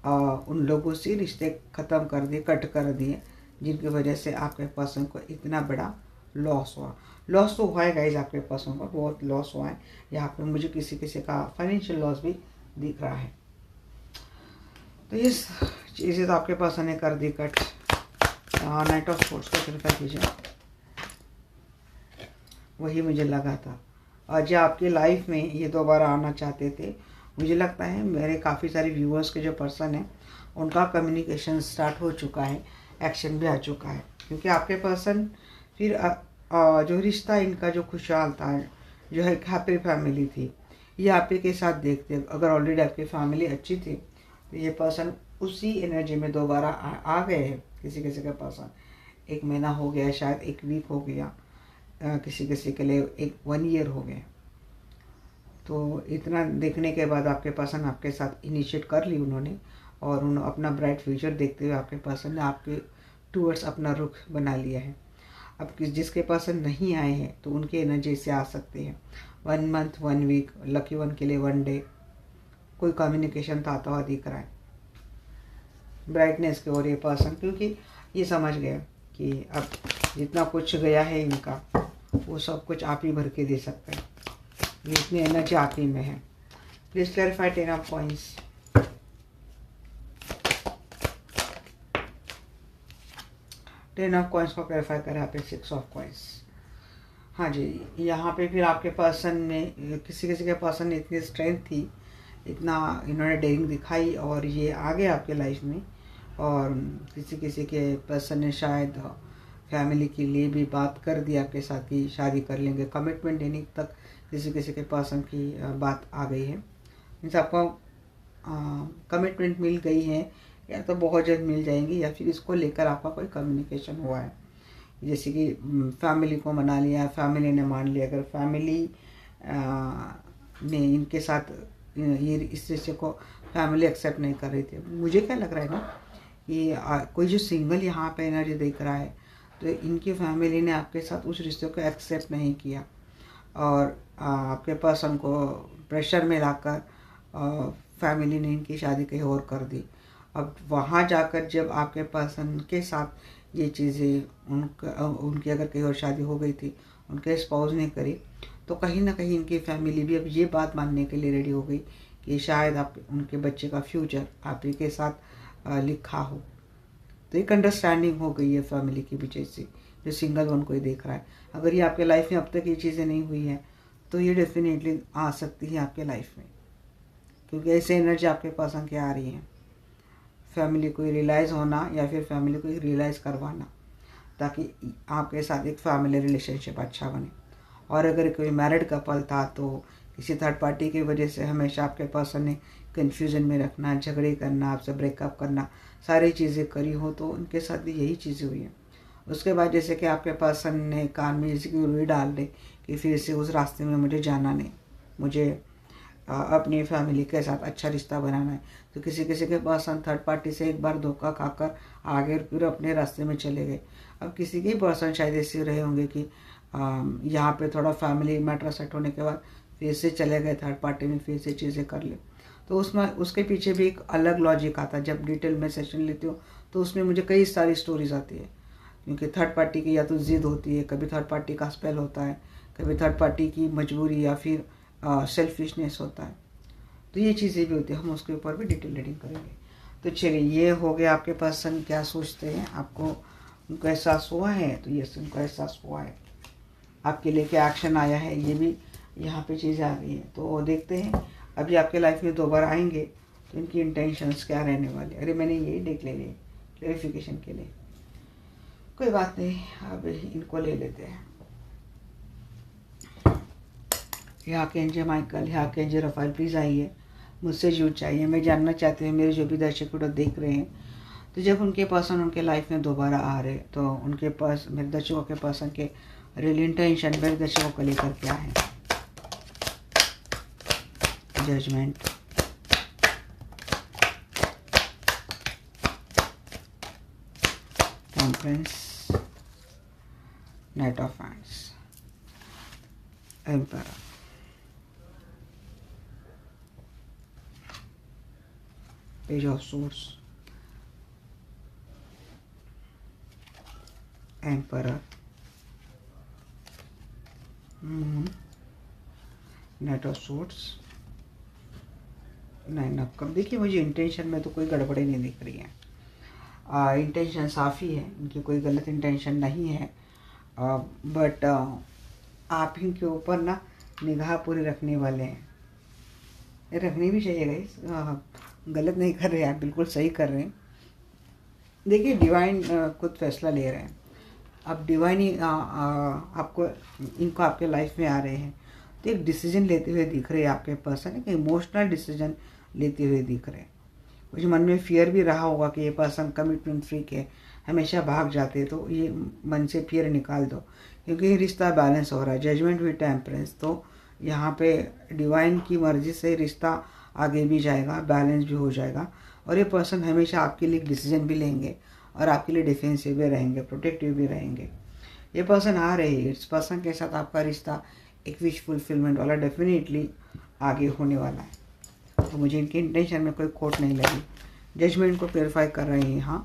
उन लोगों से रिश्ते ख़त्म कर दिए, कट कर दिए, जिनकी वजह से आपके पर्सन को इतना बड़ा लॉस हुआ। लॉस तो हुआ है गाइज, आपके पर्सन को बहुत लॉस हुआ है। यहाँ पे मुझे किसी किसी का फाइनेंशियल लॉस भी दिख रहा है। तो ये चीज़ें तो आपके पर्सन ने कर दी कट। नाइट ऑफ सोर्ड्स को क्लियर कीजिए। वही मुझे लगा था, और जो आपकी लाइफ में ये दोबारा आना चाहते थे, मुझे लगता है मेरे काफ़ी सारे व्यूअर्स के जो पर्सन हैं उनका कम्युनिकेशन स्टार्ट हो चुका है, एक्शन भी आ चुका है। क्योंकि आपके पर्सन फिर जो रिश्ता इनका जो खुशहाल था, जो है हैप्पी फैमिली थी, ये आपके के साथ देखते। अगर ऑलरेडी आपकी फैमिली अच्छी थी तो ये पर्सन उसी एनर्जी में दोबारा आ गए हैं। किसी किसी का पर्सन 1 महीना हो गया, शायद 1 वीक हो गया, किसी किसी के लिए 1 ईयर हो गया। तो इतना देखने के बाद आपके पर्सन आपके साथ इनिशिएट कर ली उन्होंने, और उन्होंने अपना ब्राइट फ्यूचर देखते हुए आपके पर्सन ने आपके टूवर्ड्स अपना रुख बना लिया है। अब जिसके पर्सन नहीं आए हैं तो उनकी एनर्जी से आ सकते हैं। 1 मंथ 1 वीक, लकी वन के लिए 1 डे, कोई कम्युनिकेशन तो आता हुआ दिख रहा है ब्राइटनेस की ओर ये पर्सन, क्योंकि ये समझ गया कि अब जितना कुछ गया है इनका, वो सब कुछ आप ही भर के दे सकते हैं। इतनी एनर्जी आप ही में है। Please clarify 10 of coins. 10 of coins को क्लैरिफाई करें आप 6 ऑफ कॉइंस। हाँ जी, यहाँ पे फिर आपके पर्सन में किसी किसी के पर्सन ने इतनी स्ट्रेंथ थी, इतना इन्होंने डेयरिंग दिखाई और ये आ गए आपके लाइफ में। और किसी किसी के पर्सन ने शायद फैमिली के लिए भी बात कर दी आपके साथ कि शादी कर लेंगे, कमिटमेंट देने तक किसी किसी के पर्सन की बात आ गई है। मीन्स आपको कमिटमेंट मिल गई है, या तो बहुत जल्द मिल जाएंगी, या फिर इसको लेकर आपका कोई कम्युनिकेशन हुआ है। जैसे कि फैमिली को मना लिया, फैमिली ने मान लिया। अगर फैमिली ने इनके साथ ये इस रिश्ते को फैमिली एक्सेप्ट नहीं कर रही थी, मुझे क्या लग रहा है ना कि कोई जो सिंगल यहाँ पे एनर्जी देख रहा है, तो इनकी फैमिली ने आपके साथ उस रिश्ते को एक्सेप्ट नहीं किया और आपके पर्सन को प्रेशर में लाकर फैमिली ने इनकी शादी कहीं और कर दी। अब वहाँ जाकर जब आपके पर्सन के साथ ये चीज़ें उनकी अगर कहीं और शादी हो गई थी, उनके स्पाउस ने करी, तो कहीं ना कहीं इनकी फैमिली भी अब ये बात मानने के लिए रेडी हो गई कि शायद आप उनके बच्चे का फ्यूचर आप ही के साथ लिखा हो। तो एक अंडरस्टैंडिंग हो गई है फैमिली की वजह से, जो सिंगल वन कोई देख रहा है। अगर ये आपके लाइफ में अब तक ये चीज़ें नहीं हुई हैं तो ये डेफिनेटली आ सकती है आपके लाइफ में, क्योंकि ऐसे एनर्जी आपके पास आके आ रही है। फैमिली को रियलाइज़ होना या फिर फैमिली को रियलाइज़ करवाना, ताकि आपके साथ एक फैमिली रिलेशनशिप अच्छा बने। और अगर कोई मैरिड कपल था तो किसी थर्ड पार्टी की वजह से हमेशा आपके पर्सन ने कन्फ्यूज़न में रखना, झगड़े करना, आपसे ब्रेकअप करना, सारी चीज़ें करी हो, तो उनके साथ भी यही चीज़ें हुई हैं। उसके बाद जैसे कि आपके पर्सन ने कान में जैसे कि रुई डाल दे कि फिर से उस रास्ते में मुझे जाना नहीं, मुझे अपनी फैमिली के साथ अच्छा रिश्ता बनाना है। तो किसी किसी के पर्सन थर्ड पार्टी से एक बार धोखा खाकर आगे फिर अपने रास्ते में चले गए। अब किसी के पर्सन शायद ऐसे रहे होंगे कि यहाँ पे थोड़ा फैमिली मैटर सेट होने के बाद फिर से चले गए थर्ड पार्टी में, फिर से चीज़ें कर ले। तो उसमें उसके पीछे भी एक अलग लॉजिक आता है। जब डिटेल में सेशन लेती हूँ तो उसमें मुझे कई सारी स्टोरीज आती है, क्योंकि थर्ड पार्टी की या तो ज़िद होती है, कभी थर्ड पार्टी का स्पेल होता है, कभी थर्ड पार्टी की मजबूरी या फिर सेल्फिशनेस होता है। तो ये चीज़ें भी होती है, हम उसके ऊपर भी डिटेल रीडिंग करेंगे। तो चलिए, ये हो गया आपके पर्सन क्या सोचते हैं, आपको उनको एहसास हुआ है, तो ये उनको एहसास हुआ है, आपके लिए क्या एक्शन आया है, ये भी यहाँ पे चीज़ें आ गई हैं। तो देखते हैं अभी आपके लाइफ में दोबारा आएंगे तो इनकी इंटेंशंस क्या रहने वाले। अरे मैंने यही देख ले लिए क्लैरिफिकेशन के लिए। कोई बात नहीं, अब इनको ले लेते हैं। यहाँ के एंजे माइकल, यहाँ के एंजे रफ़ाइल, प्लीज़ आइए, मुझसे जुड़ चाहिए। मैं जानना चाहती हूँ मेरे जो भी दर्शक वीडियो देख रहे हैं, तो जब उनके पर्सन उनके लाइफ में दोबारा आ रहे, तो उनके पास मेरे दर्शकों के पर्सन के रियल इंटेंशन मेरे दर्शकों को लेकर क्या है। Judgement, temperance, knight of wands, emperor, page of swords, emperor, knight of swords, 9 of cup. देखिए मुझे इंटेंशन में तो कोई गड़बड़ी नहीं दिख रही है। इंटेंशन साफ़ ही है, इनकी कोई गलत इंटेंशन नहीं है। बट आप ही के ऊपर ना निगाह पूरी रखने वाले हैं। रखनी भी चाहिए गाइस, गलत नहीं कर रहे हैं आप, बिल्कुल सही कर रहे हैं। देखिए डिवाइन खुद फैसला ले रहे हैं। अब डिवाइन ही आपको, इनको आपके लाइफ में आ रहे हैं, तो एक डिसीजन लेते हुए दिख रहे हैं आपके पर्सन, एक इमोशनल डिसीजन लेते हुए दिख रहे हैं। कुछ मन में फियर भी रहा होगा कि ये पर्सन कमिटमेंट फ्री के हमेशा भाग जाते, तो ये मन से फियर निकाल दो, क्योंकि ये रिश्ता बैलेंस हो रहा है। जजमेंट विद टेम्परेंस, तो यहाँ पे डिवाइन की मर्जी से रिश्ता आगे भी जाएगा, बैलेंस भी हो जाएगा, और ये पर्सन हमेशा आपके लिए डिसीजन भी लेंगे और आपके लिए डिफेंसिव भी रहेंगे, प्रोटेक्टिव भी रहेंगे। ये पर्सन आ रहे हैं, इस पर्सन के साथ आपका रिश्ता एक विश फुलफिलमेंट वाला डेफिनेटली आगे होने वाला है। तो मुझे इनकी इंटेंशन में कोई खोट नहीं लगी। जजमेंट को क्लेरिफाई कर रहे हैं।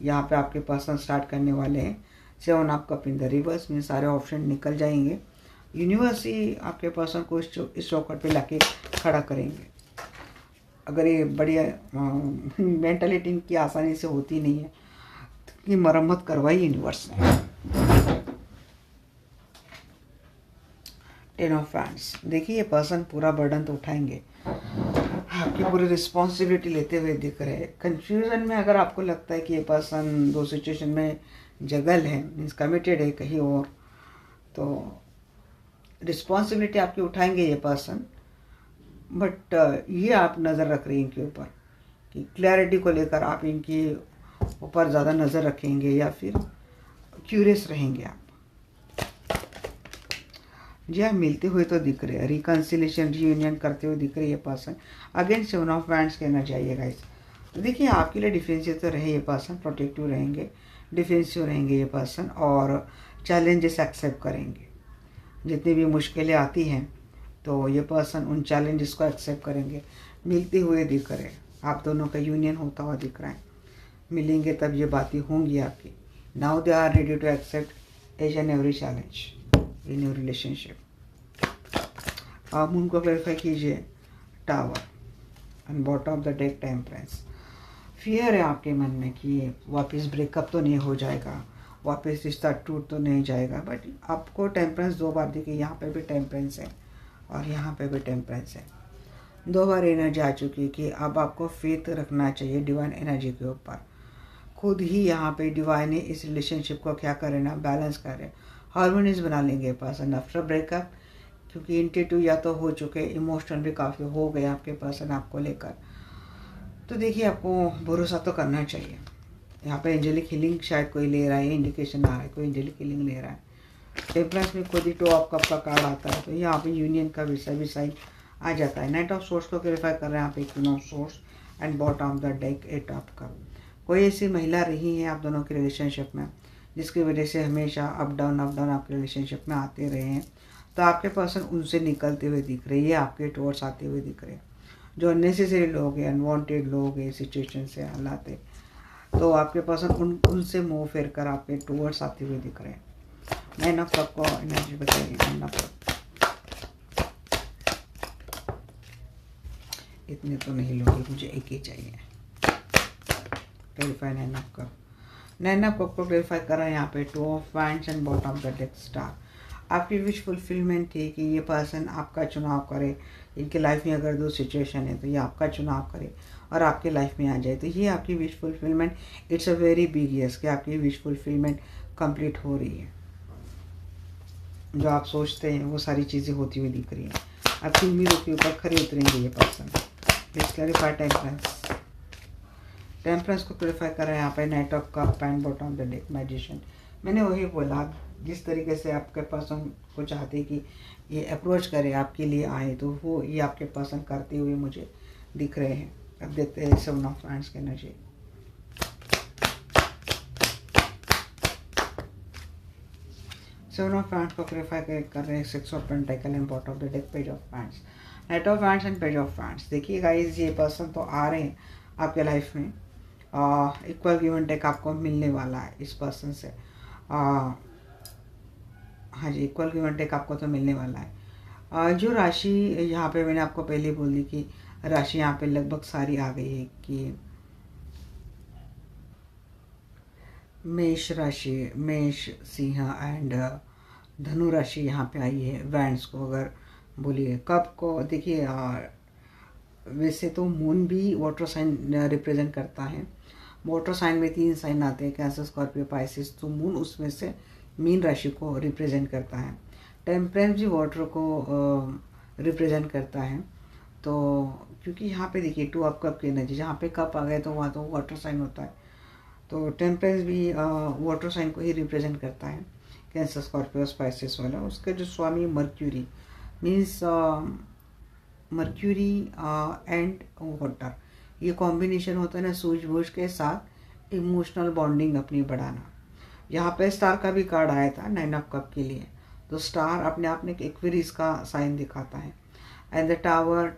यहाँ पे आपके पर्सन स्टार्ट करने वाले हैं 7 of cup in the reverse में, सारे ऑप्शन निकल जाएंगे। यूनिवर्स ही आपके पर्सन को इस चौकट पे लाके खड़ा करेंगे। अगर ये बढ़िया मेंटलिटी इनकी आसानी से होती नहीं है, तो ये मरम्मत करवाई यूनिवर्स ने। 10 ऑफ हैंड्स, देखिए ये पर्सन पूरा बर्डन तो उठाएंगे, आपकी पूरी रिस्पॉन्सिबिलिटी लेते हुए दिख रहे हैं। कन्फ्यूज़न में अगर आपको लगता है कि ये पर्सन दो सिचुएशन में जगल है, मीन्स कमिटेड है कहीं और, तो रिस्पॉन्सिबिलिटी आपकी उठाएंगे ये पर्सन। बट ये आप नज़र रख रही हैं इनके ऊपर कि क्लैरिटी को लेकर आप इनके ऊपर ज़्यादा नज़र रखेंगे या फिर क्यूरियस रहेंगे आप। जी हाँ, मिलते हुए तो दिख रहे हैं, रिकन्सिलेशन रीयूनियन करते हुए दिख रही है पर्सन। अगेन 7 ऑफ हैंड्स कहना चाहिए गाइस। तो देखिए आपके लिए डिफेंसिव तो रहे ये पर्सन, प्रोटेक्टिव रहेंगे, डिफेंसिव रहेंगे ये पर्सन, और चैलेंजेस एक्सेप्ट करेंगे। जितनी भी मुश्किलें आती हैं तो ये पर्सन उन चैलेंजेस को एक्सेप्ट करेंगे। मिलते हुए दिख रहे हैं, आप दोनों का यूनियन होता हुआ दिख रहा है। मिलेंगे तब ये बातें होंगी आपकी। Now they are ready to accept each and every challenge in your relationship. आप उनको क्लैरिफाई कीजिए। Tower and bottom of the deck, temperance. Fear है आपके मन में कि वापस ब्रेकअप तो नहीं हो जाएगा, वापस रिश्ता टूट तो नहीं जाएगा, बट आपको टेम्परेंस 2 बार दिखी। यहाँ पे भी टेम्परेंस है और यहाँ पे भी टेम्परेंस है। 2 बार एनर्जी आ चुकी कि अब आपको फेथ रखना चाहिए डिवाइन एनर्जी के ऊपर। खुद ही यहाँ पे डिवाइन ने इस रिलेशनशिप को क्या करे ना, बैलेंस करे, हार्मोनियस बना लेंगे पर्सन आफ्टर ब्रेकअप। क्योंकि इंटेटिव या तो हो चुके, इमोशनल भी काफ़ी हो गए आपके पर्सन आपको लेकर। तो देखिए आपको भरोसा तो करना चाहिए। यहाँ पे एंजेलिक हीलिंग शायद कोई ले रहा है, इंडिकेशन आ रहा है कोई एंजेलिक हीलिंग ले रहा है। टेम्परेंस में खुद ही 2 ऑफ कप का कार्ड आता है, तो यहाँ पे यूनियन का विषय भी साइन आ जाता है। नाइट ऑफ सोर्स को क्लेरिफाई कर रहे हैं यहाँ पे, queen of source and bottom of the deck 8 of cup. कोई ऐसी महिला रही है आप दोनों के रिलेशनशिप में जिसकी वजह से हमेशा अप डाउन आपके रिलेशनशिप में आते रहे हैं, तो आपके पर्सन उनसे निकलते हुए दिख रहे हैं, ये आपके टुवर्ड्स आते हुए दिख रहे हैं। जो अननेसेसरी लोग हैं, अनवांटेड लोग हैं, सिचुएशन से हालात है, तो आपके पर्सन उनसे मुँह फेर कर आपके टुवर्ड्स आते हुए दिख रहे हैं। 9 ऑफ कप को एनर्जी बताइए। 9 ऑफ कप इतने तो नहीं लोगे, मुझे एक ही चाहिए। Clarify 9 of cup. 9 of cup को क्लेरिफाई करा यहाँ पे 2 of wands and bottom of the deck star. आपकी विश फुलफिलमेंट थी कि ये पर्सन आपका चुनाव करे। इनके लाइफ में अगर 2 सिचुएशन है तो ये आपका चुनाव करे और आपके लाइफ में आ जाए। तो ये आपकी wish fulfilment, it's a very big yes कि आपकी विश फुलफिलमेंट कंप्लीट हो रही है। जो आप सोचते हैं वो सारी चीज़ें होती हुई दिख रही हैं। आपकी उम्मीदों के ऊपर खरे उतरेंगे ये person. Please clarify temperance. Temperance को क्लैरिफाई कर रहे हैं यहाँ पे night of cup and bottom of the deck magician. मैंने वही बोला, जिस तरीके से आपके पर्सन को चाहते कि ये अप्रोच करे, आपके लिए आए, तो वो ये आपके पर्सन करते हुए मुझे दिख रहे हैं। अब देखते हैं सेवन ऑफ वैंड्स की एनर्जी। सेवन ऑफ वैंड्स को क्लैरिफाई कर रहे हैं six of pentacle and bottom of the deck page of wands, night of wands and page of wands. देखिए गाइस, ये पर्सन तो आ रहे हैं आपके लाइफ में। इक्वल गिव एंड टेक आपको मिलने वाला है इस पर्सन से। हाँ जी, इक्वल गिव एंड टेक आपको तो मिलने वाला है। जो राशि यहाँ पे मैंने आपको पहले बोल दी कि राशि यहाँ पे लगभग सारी आ गई है कि मेष राशि, मेष, सिंह एंड धनु राशि यहाँ पे आई है। वैंड्स को अगर बोलिए, कप को देखिए, वैसे तो मून भी वाटर साइन रिप्रेजेंट करता है। वाटर साइन में 3 साइन आते हैं, कैंसर, स्कॉर्पियो, पाइसिस। तो मून उसमें से मीन राशि को रिप्रेजेंट करता है। टेम्परेंस भी वाटर को रिप्रेजेंट करता है। तो क्योंकि यहाँ पे देखिए 2 ऑफ कप की एनर्जी, जहाँ पे कप आ गए तो वहाँ तो वाटर साइन होता है। तो टेम्परेंस भी वाटर साइन को ही रिप्रेजेंट करता है, कैंसर, स्कॉर्पियो, स्पाइसिस वाला। उसके जो स्वामी mercury means mercury and water, ये कॉम्बिनेशन होता है ना, सूझबूझ के साथ इमोशनल बॉन्डिंग अपनी बढ़ाना। यहाँ पे स्टार का भी कार्ड आया था 9 ऑफ कप के लिए। तो स्टार अपने आप में एक एक्वेरियस का साइन दिखाता है। एंड द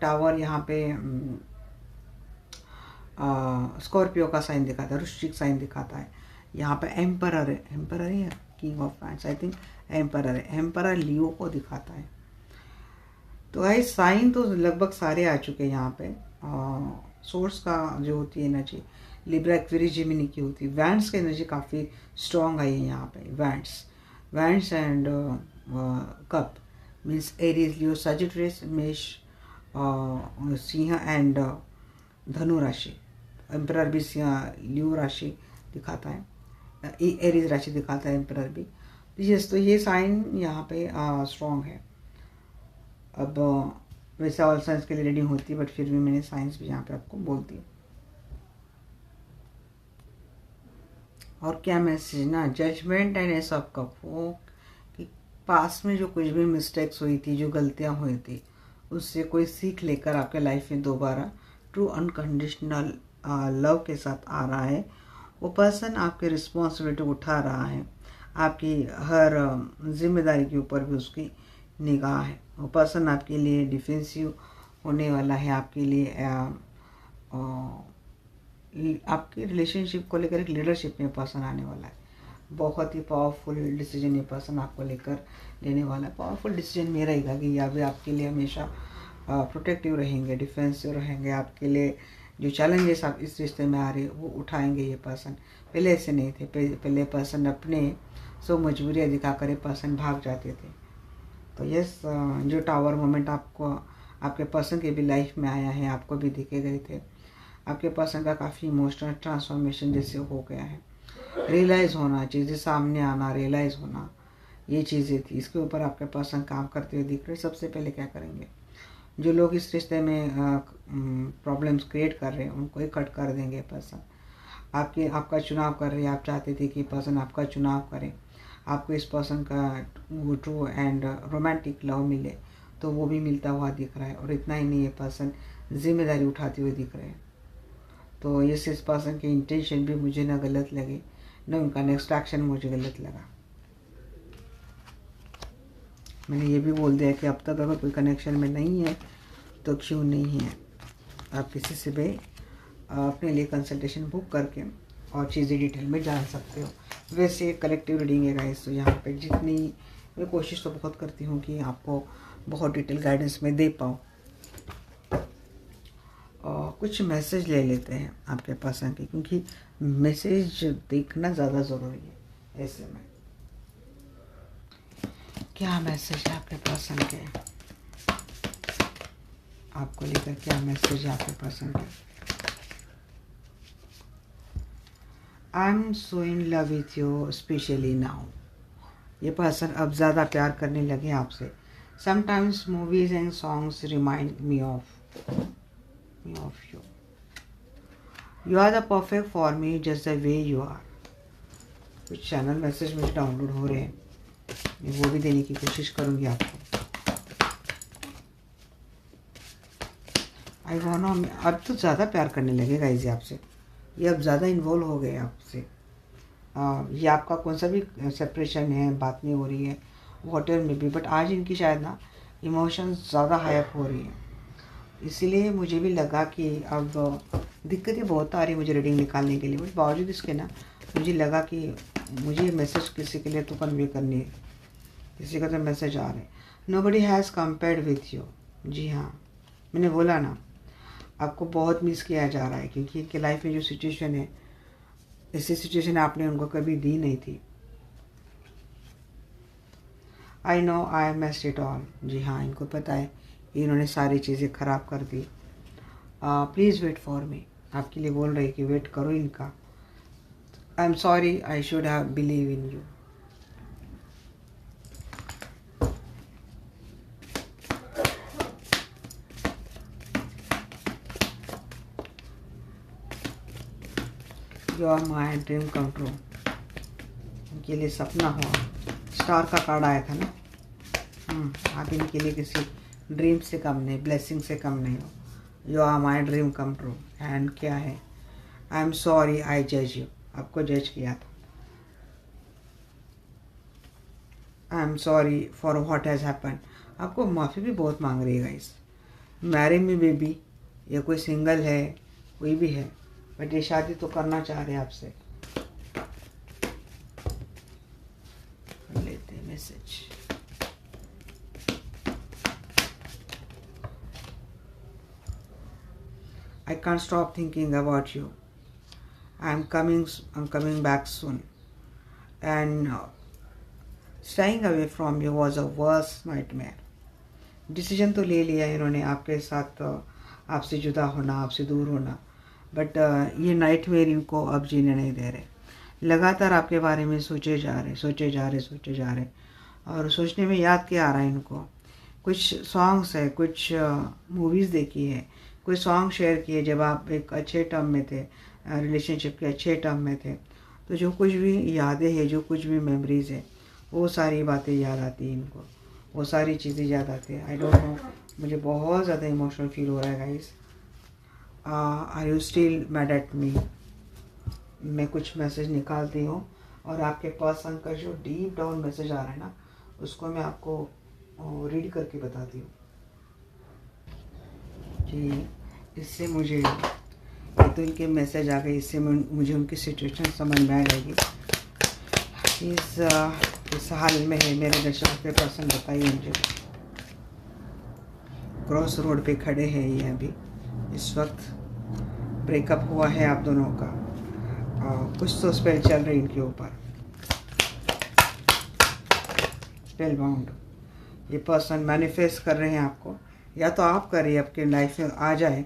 टावर यहाँ पे स्कॉर्पियो का साइन दिखाता है, वृश्चिक साइन दिखाता है। यहाँ पे एम्परर है, एम्परर है king of wands, I think emperor है। एम्परर लियो को दिखाता है। तो भाई साइन तो लगभग सारे आ चुके हैं यहाँ पे। सोर्स का जो होती है एनर्जी लिब्रा, एक्वेरियस, जेमिनी की होती है। वैंड्स की एनर्जी काफ़ी स्ट्रॉन्ग आई है यहाँ पे। Wands and cup means Aries, Leo, Sagittarius, मेष, सिंह एंड धनु राशि। एम्परर भी लियो राशि दिखाता है, एरीज राशि दिखाता है एम्परर भी। यस, तो ये साइन यहाँ पे स्ट्रॉन्ग है। अब वैसे ऑल साइंस के लिए रीडिंग होती है, बट फिर भी मैंने साइंस भी यहाँ पे आपको बोल दिया। और क्या मैसेज ना, judgement and ace of cup, वो कि पास में जो कुछ भी मिस्टेक्स हुई थी, जो गलतियाँ हुई थी, उससे कोई सीख लेकर आपके लाइफ में दोबारा ट्रू अनकंडीशनल लव के साथ आ रहा है। वो पर्सन आपकी रिस्पॉन्सिबिलिटी उठा रहा है, आपकी हर जिम्मेदारी के ऊपर भी उसकी निगाह है। वो पर्सन आपके लिए डिफेंसिव होने वाला है, आपके लिए आपकी रिलेशनशिप को लेकर एक लीडरशिप में पर्सन आने वाला है। बहुत ही पावरफुल डिसीजन ये पर्सन आपको लेकर लेने वाला है। पावरफुल डिसीजन में रहेगा कि या भी आपके लिए हमेशा प्रोटेक्टिव रहेंगे, डिफेंसिव रहेंगे। आपके लिए जो चैलेंजेस आप इस रिश्ते में आ रहे हैं वो उठाएंगे ये पर्सन। पहले ऐसे नहीं थे, पहले पर्सन अपने सो मजबूरियाँ दिखाकर ये पर्सन भाग जाते थे। तो यस, जो टावर मोमेंट आपको आपके पर्सन के भी लाइफ में आया है, आपको भी दिखे गए थे। आपके पर्सन का काफ़ी इमोशनल ट्रांसफॉर्मेशन जैसे हो गया है। रियलाइज़ होना, चीज़ें सामने आना, रियलाइज़ होना, ये चीज़ें थी। इसके ऊपर आपके पर्सन काम करते हुए दिख रहे। सबसे पहले क्या करेंगे, जो लोग इस रिश्ते में प्रॉब्लम्स क्रिएट कर रहे हैं उनको ही कट कर देंगे पर्सन। आपका चुनाव कर रहे हैं, आप चाहते थे कि पर्सन आपका चुनाव करें, आपको इस पर्सन का वो ट्रू एंड रोमांटिक लव मिले, तो वो भी मिलता हुआ दिख रहा है। और इतना ही नहीं, ये पर्सन जिम्मेदारी उठाते हुए दिख रहे हैं। तो ये इस पर्सन के इंटेंशन भी मुझे ना गलत लगे, ना उनका नेक्स्ट एक्शन मुझे गलत लगा। मैंने ये भी बोल दिया कि अब तक अगर कोई कनेक्शन में नहीं है तो क्यों नहीं है। आप किसी से भी अपने लिए कंसल्टेशन बुक करके और चीज़ें डिटेल में जान सकते हो। वैसे कलेक्टिव रीडिंग है गाइस, तो यहाँ पे जितनी मैं कोशिश तो बहुत करती हूँ कि आपको बहुत डिटेल गाइडेंस में दे पाऊँ। और कुछ मैसेज ले लेते हैं आपके पर्सन के, क्योंकि मैसेज देखना ज़्यादा ज़रूरी है ऐसे में। क्या मैसेज है आपके पर्सन के, आपको लेकर क्या मैसेज है आपके पर्सन के। I am so in love with you specially now. ये पर्सन अब ज़्यादा प्यार करने लगे आपसे। Sometimes movies and songs remind me of you are the perfect for me just the way you are. कुछ चैनल मैसेज मुझे डाउनलोड हो रहे हैं, मैं वो भी देने की कोशिश करूँगी आपको। आई वाना, अब तो ज़्यादा प्यार करने लगेगा इसे आपसे, ये अब ज़्यादा इन्वॉल्व हो गए आपसे। ये आपका कौन सा भी सेपरेशन है, बात नहीं हो रही है, वॉटर में भी, बट आज इनकी शायद ना इमोशंस ज़्यादा हाइप हो रही है। इसीलिए मुझे भी लगा कि अब दिक्कतें बहुत आ रही मुझे रीडिंग निकालने के लिए, बट बावजूद इसके ना मुझे लगा कि मुझे मैसेज किसी के लिए तो कन्वे करनी है, किसी का तो मैसेज आ रहा है। Nobody has compared with you. जी हाँ, मैंने बोला ना आपको बहुत मिस किया जा रहा है, क्योंकि इनके लाइफ में जो सिचुएशन है, ऐसी सिचुएशन आपने उनको कभी दी नहीं थी। I know I messed it all. जी हाँ, इनको पता है कि इन्होंने सारी चीज़ें ख़राब कर दी। Please wait for me. आपके लिए बोल रहे कि वेट करो इनका। I am sorry, I should have believe in you. You are my dream come true. इनके लिए सपना हुआ, स्टार का कार्ड आया था ना। आप इनके लिए किसी ड्रीम से कम नहीं, ब्लेसिंग से कम नहीं हो। You are my dream come true. And क्या है, आई एम सॉरी आई जज यू। आपको जज किया था। आई am sorry for what has happen. आपको माफ़ी भी बहुत मांग रही है गाइस। मैरिड में बेबी, या कोई सिंगल है, कोई भी है, बट ये शादी तो करना चाह रहे हैं आपसे। लेते हैं message. I can't stop thinking about you. I'm coming back soon. And staying away from you was a worst nightmare. Decision तो ले लिया इन्होंने आपके साथ, आपसे जुदा होना, आपसे दूर होना, बट ये नाइटमेयर इनको अब जीने नहीं दे रहे। लगातार आपके बारे में सोचे जा रहे, और सोचने में याद क्या आ रहा है इनको। कुछ सॉन्ग्स है, कुछ मूवीज़ देखी है, कोई सॉन्ग शेयर किए जब आप एक अच्छे टर्म में थे, रिलेशनशिप के अच्छे टर्म में थे, तो जो कुछ भी यादें हैं, जो कुछ भी मेमोरीज़ है, वो सारी बातें याद आती हैं इनको, वो सारी चीज़ें याद आती हैं। आई डोंट नो, मुझे बहुत ज़्यादा इमोशनल फील हो रहा है guys. Are you still mad at me. मैं कुछ मैसेज निकालती हूँ, और आपके पर्सन का जो डीप डाउन मैसेज आ रहा है ना, उसको मैं आपको रीड करके बताती हूँ कि इससे मुझे, ये तो इनके मैसेज आ गए, इससे मुझे उनकी सिचुएशन समझ में आ जाएगी। इस हाल में है मेरे दर्शक के पर्सन, बताइए मुझे। क्रॉस रोड पे खड़े हैं ये अभी, इस वक्त ब्रेकअप हुआ है आप दोनों का, कुछ तो स्पेल चल रही इनके ऊपर, स्पेल बाउंड। ये पर्सन मैनिफेस्ट कर रहे हैं आपको, या तो आप करिए आपके लाइफ में आ जाए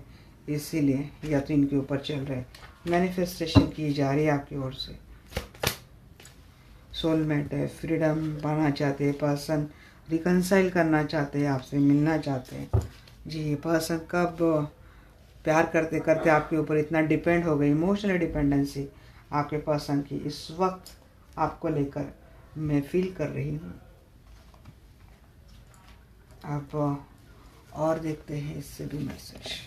इसीलिए, या तो इनके ऊपर चल रहे हैं, मैनिफेस्टेशन की जा रही है आपकी ओर से। सोलमेट है, फ्रीडम पाना चाहते हैं पर्सन, रिकनसाइल करना चाहते हैं, आपसे मिलना चाहते हैं। जी, ये पर्सन कब प्यार करते करते आपके ऊपर इतना डिपेंड हो गई, इमोशनल डिपेंडेंसी आपके पर्सन की इस वक्त आपको लेकर मैं फील कर रही हूँ। आप और देखते हैं इससे भी मैसेज।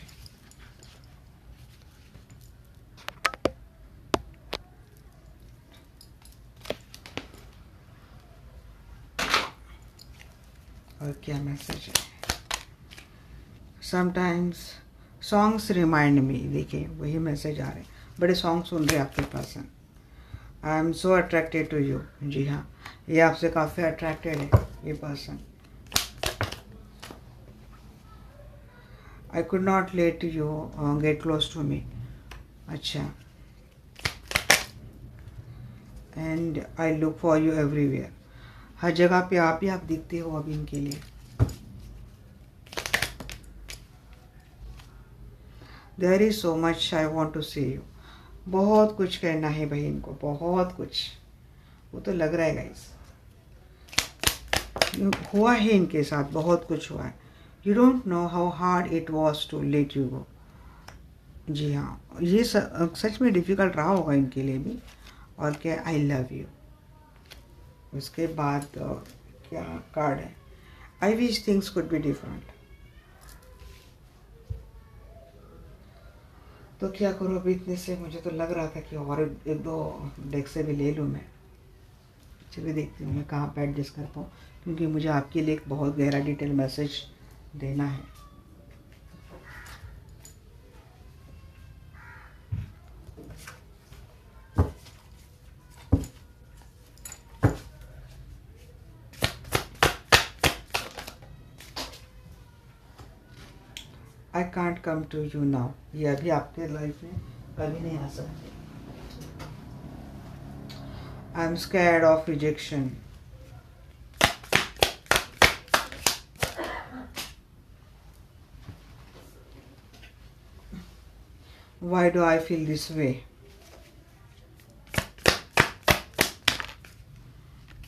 और क्या मैसेज है। समटाइम्स सॉन्ग्स रिमाइंड मी। देखिए वही मैसेज आ रहे हैं, बड़े सॉन्ग सुन रहे हैं आपके person. I am so attracted to you. जी हाँ, ये आपसे काफ़ी अट्रैक्टेड है ये person. I could not let you get close to me. अच्छा, and I look for you everywhere. हर जगह पे आप ही आप दिखते हो अभी इनके लिए। There is so much I want to see you. बहुत कुछ कहना है भाई इनको, बहुत कुछ। वो तो लग रहा है गाइस, हुआ है इनके साथ, बहुत कुछ हुआ है। You don't know how hard it was to let you go. जी हाँ, ये सच में डिफ़िकल्ट रहा होगा इनके लिए भी। और क्या, आई लव यू। उसके बाद क्या कार्ड है, I wish things could be different. तो क्या करूँ अभी इतने से, मुझे तो लग रहा था कि और एक दो डेक से भी ले लूँ मैं। चलिए देखती हूँ मैं कहाँ पर एडजस्ट कर पाऊँ, क्योंकि मुझे आपके लिए एक बहुत गहरा डिटेल मैसेज देना है। I can't come to you now, ये अभी आपके लाइफ में कभी नहीं आ सकते। I am scared of rejection. Why do I feel this way?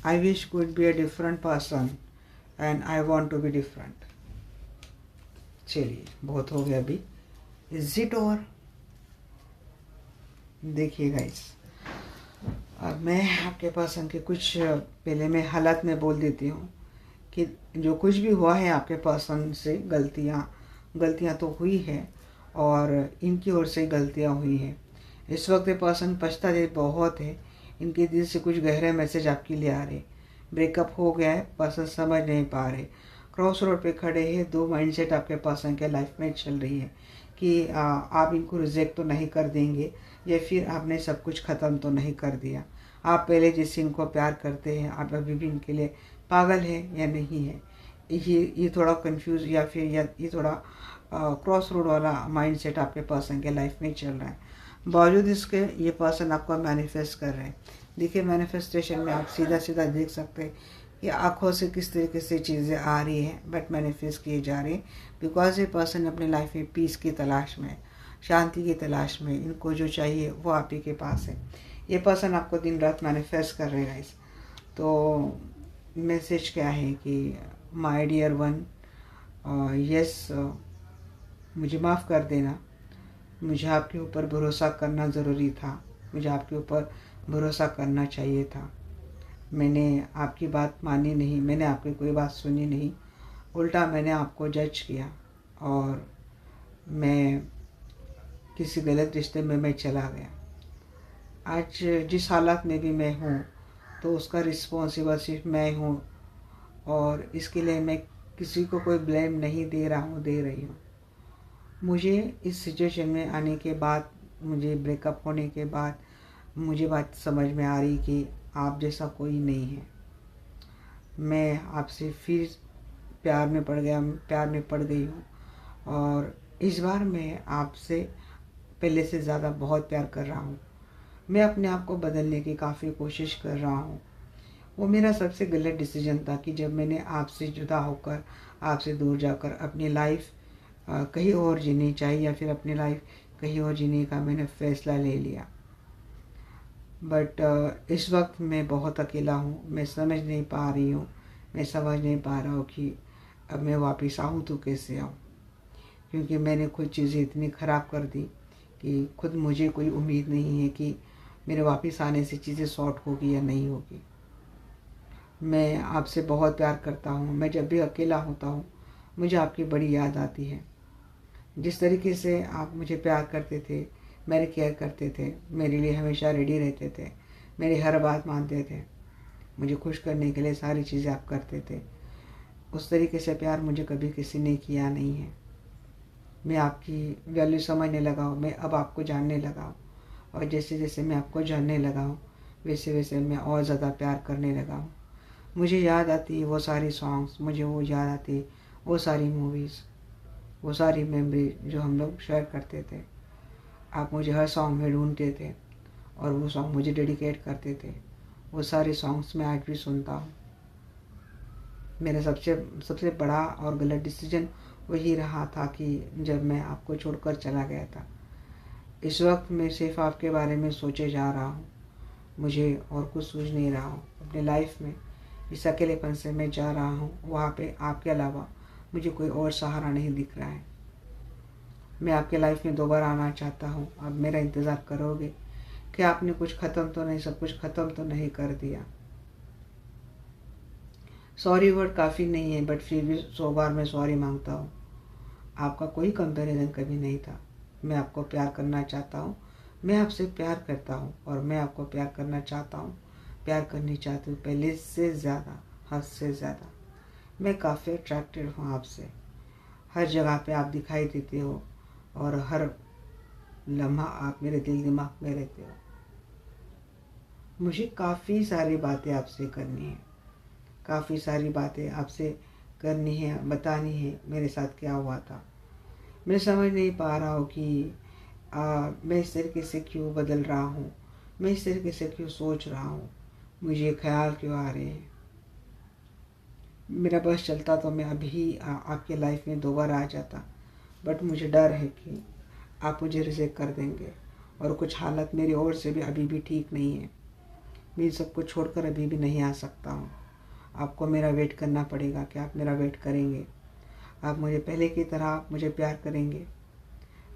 I wish could be a different person and I want to be different. चलिए बहुत हो गया अभी। Is it over? देखिए गाइस, अब मैं आपके पास उनके कुछ पहले मैं हालात में बोल देती हूँ कि जो कुछ भी हुआ है आपके पर्सन से, गलतियाँ तो हुई है और इनकी ओर से गलतियाँ हुई हैं। इस वक्त ये पर्सन पछताते बहुत है, इनके दिल से कुछ गहरे मैसेज आपके लिए आ रहे। ब्रेकअप हो गया है, पर्सन समझ नहीं पा रहे, क्रॉस रोड पे खड़े हैं। दो माइंडसेट आपके पर्सन के लाइफ में चल रही है कि आप इनको रिजेक्ट तो नहीं कर देंगे या फिर आपने सब कुछ ख़त्म तो नहीं कर दिया। आप पहले जिससे इनको प्यार करते हैं, आप अभी भी इनके लिए पागल है या नहीं है। ये थोड़ा कंफ्यूज या फिर ये थोड़ा क्रॉस रोड वाला माइंडसेट आपके पर्सन के लाइफ में चल रहा है। बावजूद इसके ये पर्सन आपको मैनिफेस्ट कर रहे हैं। देखिए मैनिफेस्टेशन में आप सीधा सीधा देख सकते हैं कि आँखों से किस तरीके से चीज़ें आ रही हैं, बट मैनिफेस्ट किए जा रहे हैं बिकॉज ये पर्सन अपने लाइफ में पीस की तलाश में, शांति की तलाश में, इनको जो चाहिए वो आप ही के पास है। ये पर्सन आपको दिन रात मैनिफेस्ट कर रहेगा। इस तो मैसेज क्या है कि माय डियर वन, यस मुझे माफ़ कर देना, मुझे आपके ऊपर भरोसा करना ज़रूरी था, मुझे आपके ऊपर भरोसा करना चाहिए था। मैंने आपकी बात मानी नहीं, मैंने आपकी कोई बात सुनी नहीं, उल्टा मैंने आपको जज किया और मैं किसी गलत रिश्ते में मैं चला गया। आज जिस हालात में भी मैं हूँ तो उसका रिस्पॉन्सिबल सिर्फ मैं हूँ और इसके लिए मैं किसी को कोई ब्लेम नहीं दे रही हूँ। मुझे इस सिचुएशन में आने के बाद, मुझे ब्रेकअप होने के बाद मुझे बात समझ में आ रही कि आप जैसा कोई नहीं है। मैं आपसे फिर प्यार में पड़ गई हूँ और इस बार मैं आपसे पहले से ज़्यादा बहुत प्यार कर रहा हूँ। मैं अपने आप को बदलने की काफ़ी कोशिश कर रहा हूँ। वो मेरा सबसे गलत डिसीजन था कि जब मैंने आपसे जुदा होकर, आपसे दूर जाकर अपनी लाइफ कहीं और जीनी चाहिए या फिर अपनी लाइफ कहीं और जीने का मैंने फ़ैसला ले लिया। बट इस वक्त मैं बहुत अकेला हूँ, मैं समझ नहीं पा रही हूँ, मैं समझ नहीं पा रहा हूँ कि अब मैं वापस आऊँ तो कैसे आऊँ, क्योंकि मैंने खुद चीज़ें इतनी ख़राब कर दी कि खुद मुझे कोई उम्मीद नहीं है कि मेरे वापस आने से चीज़ें सॉर्ट होगी या नहीं होगी। मैं आपसे बहुत प्यार करता हूँ। मैं जब भी अकेला होता हूँ मुझे आपकी बड़ी याद आती है। जिस तरीके से आप मुझे प्यार करते थे, मेरी केयर करते थे, मेरे लिए हमेशा रेडी रहते थे, मेरी हर बात मानते थे, मुझे खुश करने के लिए सारी चीज़ें आप करते थे, उस तरीके से प्यार मुझे कभी किसी ने किया नहीं है। मैं आपकी वैल्यू समझने लगा हूँ, मैं अब आपको जानने लगा हूँ और जैसे जैसे मैं आपको जानने लगा हूँ वैसे वैसे मैं और ज़्यादा प्यार करने लगा हूँ। मुझे याद आती है वो सारी सॉन्ग्स, मुझे वो याद आती वो सारी मूवीज़, वो सारी मेमोरी जो हम लोग शेयर करते थे। आप मुझे हर सॉन्ग में ढूंढते थे और वो सॉन्ग मुझे डेडिकेट करते थे। वो सारे सॉन्ग्स मैं आज भी सुनता हूँ। मेरा सबसे बड़ा और गलत डिसीजन वही रहा था कि जब मैं आपको छोड़कर चला गया था। इस वक्त मैं सिर्फ आपके बारे में सोचे जा रहा हूँ, मुझे और कुछ सूझ नहीं रहा हूँ। अपने लाइफ में इस अकेलेपन से मैं जा रहा हूँ, वहाँ पे आपके अलावा मुझे कोई और सहारा नहीं दिख रहा है। मैं आपके लाइफ में दोबारा आना चाहता हूँ। अब मेरा इंतज़ार करोगे कि आपने कुछ ख़त्म तो नहीं, सब कुछ ख़त्म तो नहीं कर दिया। सॉरी वर्ड काफ़ी नहीं है, बट फिर भी 100 बार मैं सॉरी मांगता हूँ। आपका कोई कंपैरिजन कभी नहीं था। मैं आपको प्यार करना चाहता हूँ, मैं आपसे प्यार करता हूँ और मैं आपको प्यार करना चाहता हूँ, प्यार करनी चाहती हूँ पहले से ज़्यादा, हद से ज़्यादा। मैं काफ़ी अट्रैक्टेड हूँ आपसे। हर जगह पे आप दिखाई देते हो और हर लम्हा आप मेरे दिल दिमाग में रहते हो। मुझे काफ़ी सारी बातें आपसे करनी है, काफ़ी सारी बातें आपसे करनी है, बतानी है मेरे साथ क्या हुआ था। मैं समझ नहीं पा रहा हूँ कि मैं इस तरीके से क्यों बदल रहा हूँ, मैं इस तरीके से क्यों सोच रहा हूँ, मुझे ख्याल क्यों आ रहे हैं। मेरा बस चलता तो मैं अभी आपके लाइफ में दोबारा आ जाता, बट मुझे डर है कि आप मुझे रिजेक्ट कर देंगे और कुछ हालत मेरी ओर से भी अभी भी ठीक नहीं है। मैं इन सबको छोड़कर अभी भी नहीं आ सकता हूँ। आपको मेरा वेट करना पड़ेगा। क्या आप मेरा वेट करेंगे? आप मुझे पहले की तरह आप मुझे प्यार करेंगे?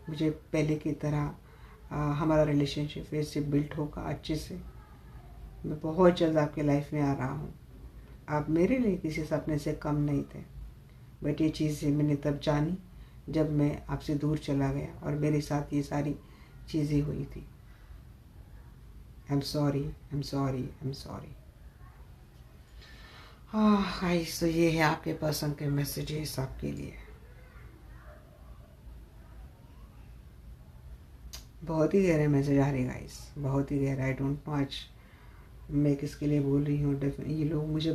मुझे पहले की तरह हमारा रिलेशनशिप फिर से बिल्ट होगा अच्छे से। मैं बहुत जल्द आपके लाइफ में आ रहा हूँ। आप मेरे लिए किसी सपने से कम नहीं थे, बट ये चीज़ें मैंने तब जानी जब मैं आपसे दूर चला गया और मेरे साथ ये सारी चीज़ें हुई थी। आई am sorry, I am sorry, I am sorry. हाँ गाइस, तो ये है आपके पसंद के मैसेजेस आपके लिए। बहुत ही गहरे मैसेज आ रहे गाइस, बहुत ही गहरा। आई डोंट नो आज मैं किसके लिए बोल रही हूँ। ये लोग मुझे